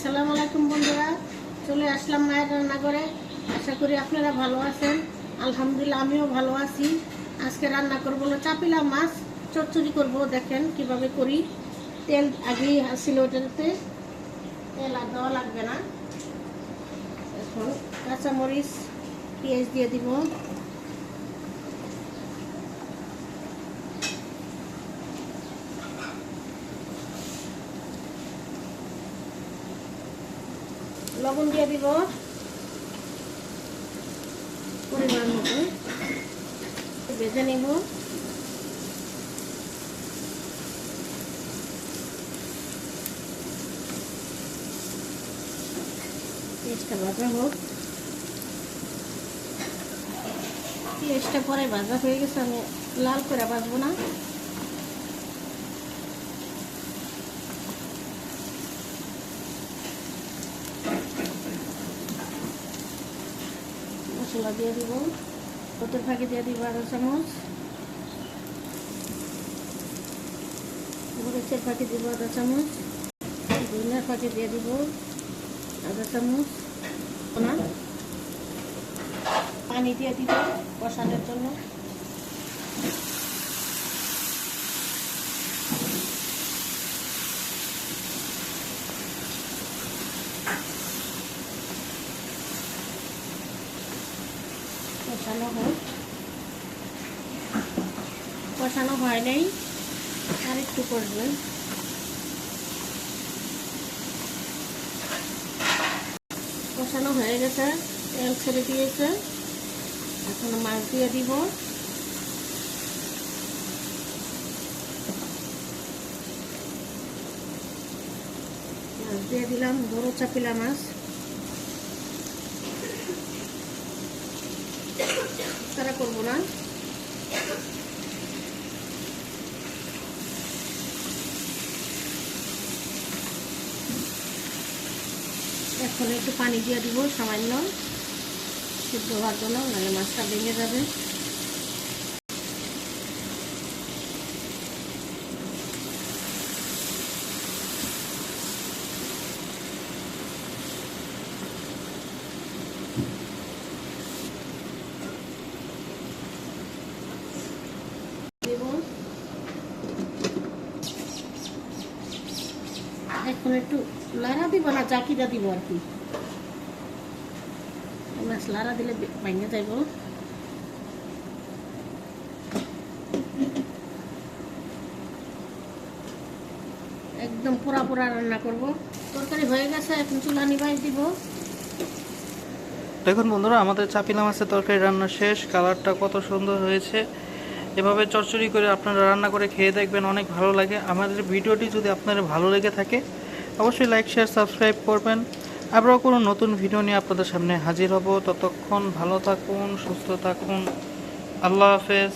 আসসালামু আলাইকুম বন্ধুরা, চলে আসলাম মায়ের রান্নাঘরে। আশা করি আপনারা ভালো আছেন। আলহামদুলিল্লাহ আমিও ভালো আছি। আজকে রান্না করব হলো চাপিলা মাছ চচ্চড়ি করব। দেখেন কিভাবে করি। তেল আগেই ছিল, ওটাতে তেল আর দেওয়া লাগবে না। এখন কাঁচামরিচ পেঁয়াজ দিয়ে দিব। লবণ দিয়ে দিব পরিমাণ মতো, ভেজে নেব। পেঁয়াজটা ভাজা হোক। পেঁয়াজটা পরে ভাজা হয়ে গেছে, আমি লাল করে ভাজবো না। মশলা দিয়ে দিব, কত ফাঁকি দিয়ে দিব আধা চামচ, মরিচের ফাঁকি দিব আধা চামচ, ধনিয়ার ফাঁকি দিয়ে দিব আধা চামচ। পানি দিয়ে দিব কষানোর জন্য। কষানো হয় নাই, আর একটু করবেন। কষানো হয়ে গেছে, তেল ছেড়ে দিয়েছে। এখন মাছ দিয়ে দিব। মাছ দিয়ে দিলাম, বড় চাপিলা মাছ। তারা করবো না। এখন একটু পানি দিয়ে দিব সামান্য, সিদ্ধ হওয়ার জন্য, নাহলে মাছটা ভেঙে যাবে। এখন একটু লাড়া দিব না, চাকিটা দিব আর কি। মাছ লাড়া দিলে ভেঙে যাইব। একদম পোড়া পোড়া রান্না করব। তরকারি হয়ে গেছে, এখন চুলা নিভাই দিব। দেখুন বন্ধুরা, আমাদের চাপিলা মাছের তরকারি রান্না শেষ। কালারটা কত সুন্দর হয়েছে। এভাবে চচ্চড়ি করে আপনারা রান্না করে খেয়ে দেখবেন, অনেক ভালো লাগে। আমাদের ভিডিওটি যদি আপনাদের ভালো লেগে থাকে অবশ্যই লাইক, শেয়ার, সাবস্ক্রাইব করবেন। আবারও কোনো নতুন ভিডিও নিয়ে আপনাদের সামনে হাজির হব। ততক্ষণ ভালো থাকুন, সুস্থ থাকুন। আল্লাহ হাফেজ।